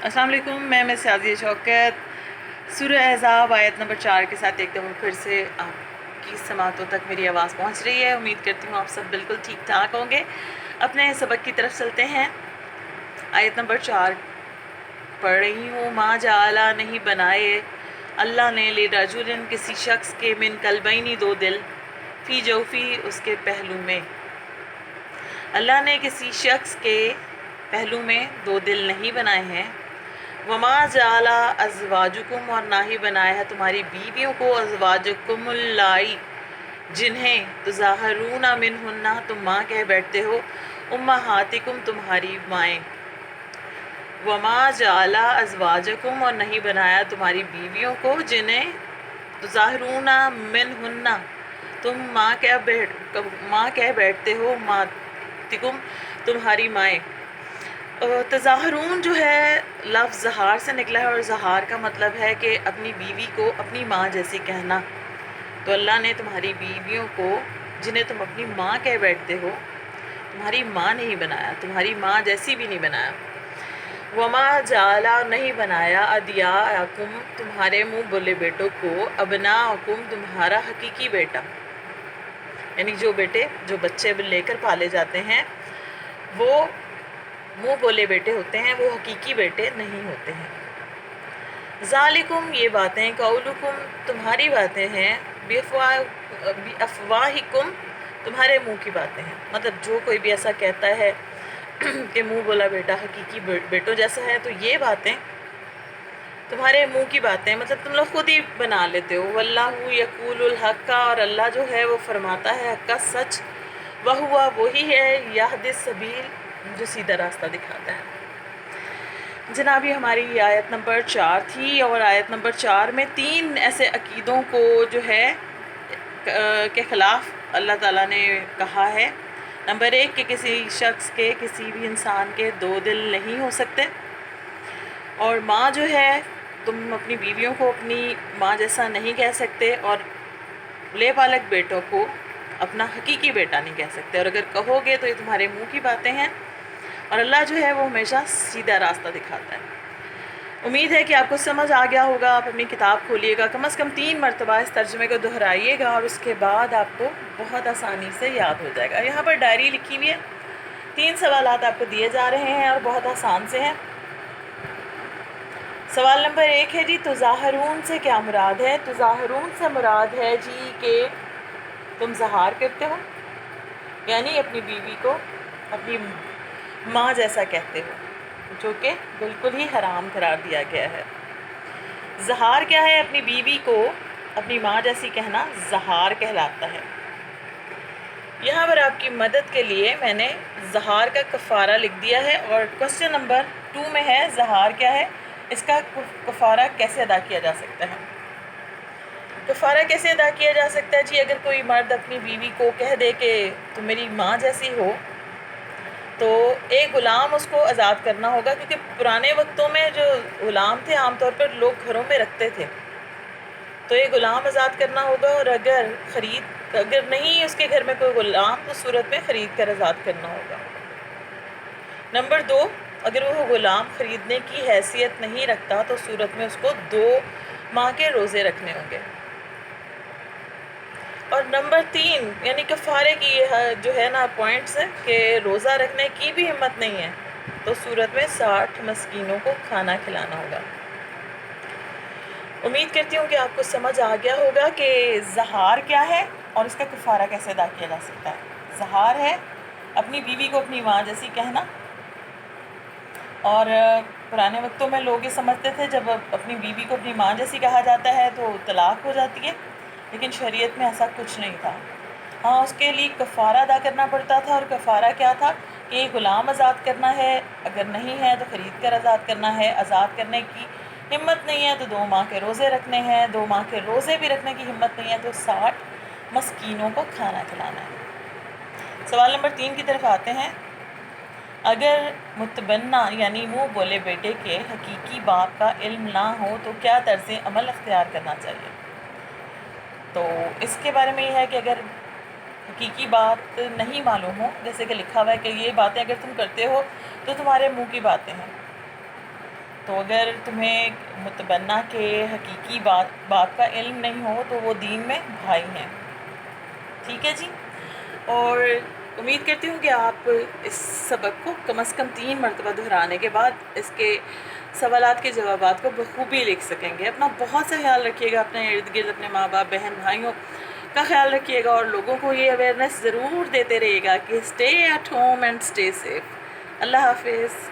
अस्सलाम वालेकुम। मैं सियाजी शौकत सूरह अहज़ाब आयत नंबर 4 के साथ एक दफ़ा फिर से आपकी समातों तक मेरी आवाज़ पहुंच रही है। उम्मीद करती हूँ आप सब बिल्कुल ठीक ठाक होंगे। अपने सबक की तरफ चलते हैं। आयत नंबर 4 पढ़ रही हूँ। माँ जाला नहीं बनाए अल्लाह ने ले रजुलन किसी शख्स के मिन कल्बैनी दो दिल फ़ी जौफ़ी उसके पहलू में। अल्लाह ने किसी शख्स के पहलू में दो दिल नहीं बनाए हैं। वमा जाला अज़वाजुकुम और ना ही बनाया है तुम्हारी बीवियों को अज़वाजुकुमुल्लाई जिन्हें तुज़ाहरून मिनहुन्ना तुम माँ कह बैठते हो उम्महातिकुम तुम्हारी माएँ। वमा जाला अज़वाजुकुम और नहीं बनाया तुम्हारी बीवियों को जिन्हें तुज़ाहरून मिनहुन्ना तुम माँ कह बैठते हो मातिकुम तुम्हारी माएँ। तज़ाहरून जो है लफ्ज़ ज़हार से निकला है और ज़हार का मतलब है कि अपनी बीवी को अपनी माँ जैसी कहना। तो अल्लाह ने तुम्हारी बीवियों को जिन्हें तुम अपनी माँ कह बैठते हो तुम्हारी माँ नहीं बनाया, तुम्हारी माँ जैसी भी नहीं बनाया। वमा जाला नहीं बनाया अदियाकुम तुम्हारे मुँह बोले बेटों को अबनाकुम तुम्हारा हकीकी बेटा, यानी जो बच्चे लेकर पाले जाते हैं वो मुँह बोले बेटे होते हैं, वो हकीकी बेटे नहीं होते हैं। ज़ालिकुम ये बातें कौलुकुम तुम्हारी बातें हैं बिअफ़वाहिकुम तुम्हारे मुँह की बातें हैं। मतलब जो कोई भी ऐसा कहता है कि मुँह बोला बेटा हकीकी बेटों जैसा है, तो ये बातें तुम्हारे मुँह की बातें मतलब तुम लोग खुद ही बना लेते हो। वल्लाहु यक़ूलुल हक़्क़ा और अल्लाह जो है वो फरमाता है हक़ का सच। वहुवा वही है यहदिस सबील जो सीधा रास्ता दिखाता है। जनाब ये हमारी आयत नंबर 4 थी और आयत नंबर 4 में 3 ऐसे अकीदों को जो है के ख़िलाफ़ अल्लाह ताला ने कहा है। नंबर 1 कि किसी शख्स के किसी भी इंसान के दो दिल नहीं हो सकते, और माँ जो है तुम अपनी बीवियों को अपनी माँ जैसा नहीं कह सकते, और ले पालक बेटों को अपना हकीकी बेटा नहीं कह सकते, और अगर कहोगे तो ये तुम्हारे मुंह की बातें हैं। और अल्लाह जो है वो हमेशा सीधा रास्ता दिखाता है। उम्मीद है कि आपको समझ आ गया होगा। आप अपनी किताब खोलिएगा, कम से कम 3 मरतबा इस तर्जुमे को दोहराइएगा और उसके बाद आपको बहुत आसानी से याद हो जाएगा। यहाँ पर डायरी लिखी हुई है, 3 सवालात आपको दिए जा रहे हैं और बहुत आसान से हैं। सवाल नंबर 1 है जी तुज़ाहरून से क्या मुराद है। तुज़ाहरून से मुराद है जी कि तुम ज़हार करते हो, यानी अपनी बीवी को अपनी माँ जैसा कहते हो, जो कि बिल्कुल ही हराम करार दिया गया है। ज़हार क्या है? अपनी बीवी को अपनी माँ जैसी कहना ज़हार कहलाता है। यहाँ पर आपकी मदद के लिए मैंने ज़हार का कफ़ारा लिख दिया है और क्वेश्चन नंबर 2 में है ज़हार क्या है, इसका कफ़ारा कैसे अदा किया जा सकता है। कफ़ारा कैसे अदा किया जा सकता है जी? अगर कोई मर्द अपनी बीवी को कह दे कि तुम मेरी माँ जैसी हो, तो एक ग़ुलाम उसको आज़ाद करना होगा, क्योंकि पुराने वक्तों में जो ग़ुलाम थे आमतौर पर लोग घरों में रखते थे, तो ये ग़ुलाम आज़ाद करना होगा। और अगर नहीं उसके घर में कोई ग़ुलाम, तो सूरत में ख़रीद कर आज़ाद करना होगा। नंबर 2, अगर वो ग़ुलाम ख़रीदने की हैसियत नहीं रखता, तो सूरत में उसको 2 माह के रोज़े रखने होंगे। और नंबर 3 यानी कफ़ारे की ये जो है ना पॉइंट्स है कि रोज़ा रखने की भी हिम्मत नहीं है, तो सूरत में 60 मस्कीनों को खाना खिलाना होगा। उम्मीद करती हूँ कि आपको समझ आ गया होगा कि ज़हार क्या है और इसका कफ़ारा कैसे अदा किया जा सकता है। ज़हार है अपनी बीवी को अपनी माँ जैसी कहना, और पुराने वक्तों में लोग ये समझते थे जब अपनी बीवी को अपनी माँ जैसी कहा जाता है तो तलाक हो जाती है, लेकिन शरीयत में ऐसा कुछ नहीं था। हाँ, उसके लिए कफ़ारा अदा करना पड़ता था, और कफ़ारा क्या था कि ग़ुलाम आज़ाद करना है, अगर नहीं है तो ख़रीद कर आज़ाद करना है। आज़ाद करने की हिम्मत नहीं है तो 2 माह के रोज़े रखने हैं। 2 माह के रोज़े भी रखने की हिम्मत नहीं है तो 60 मस्कीनों को खाना खिलाना है। सवाल नंबर 3 की तरफ आते हैं। अगर मुतबन्ना यानी मुँह बोले बेटे के हकीकी बाप का इल्म ना हो तो क्या तर्ज़ अमल अख्तियार करना चाहिए। तो इसके बारे में ये है कि अगर हकीकी बात नहीं मालूम हो, जैसे कि लिखा हुआ है कि ये बातें अगर तुम करते हो तो तुम्हारे मुंह की बातें हैं, تو اگر تمہیں متبنہ کے حقیقی باپ کا علم نہیں ہو تو وہ دین میں بھائی ہیں. ٹھیک ہے جی. اور امید کرتی ہوں کہ آپ اس سبق کو کم از کم 3 مرتبہ دہرانے کے بعد اس کے سوالات کے جوابات کو بخوبی لکھ سکیں گے. اپنا بہت سا خیال رکھیے گا، اپنے ارد گرد اپنے ماں باپ بہن بھائیوں کا خیال رکھیے گا، اور لوگوں کو یہ اویئرنیس ضرور دیتے رہیے گا کہ stay at home and stay safe. اللہ حافظ.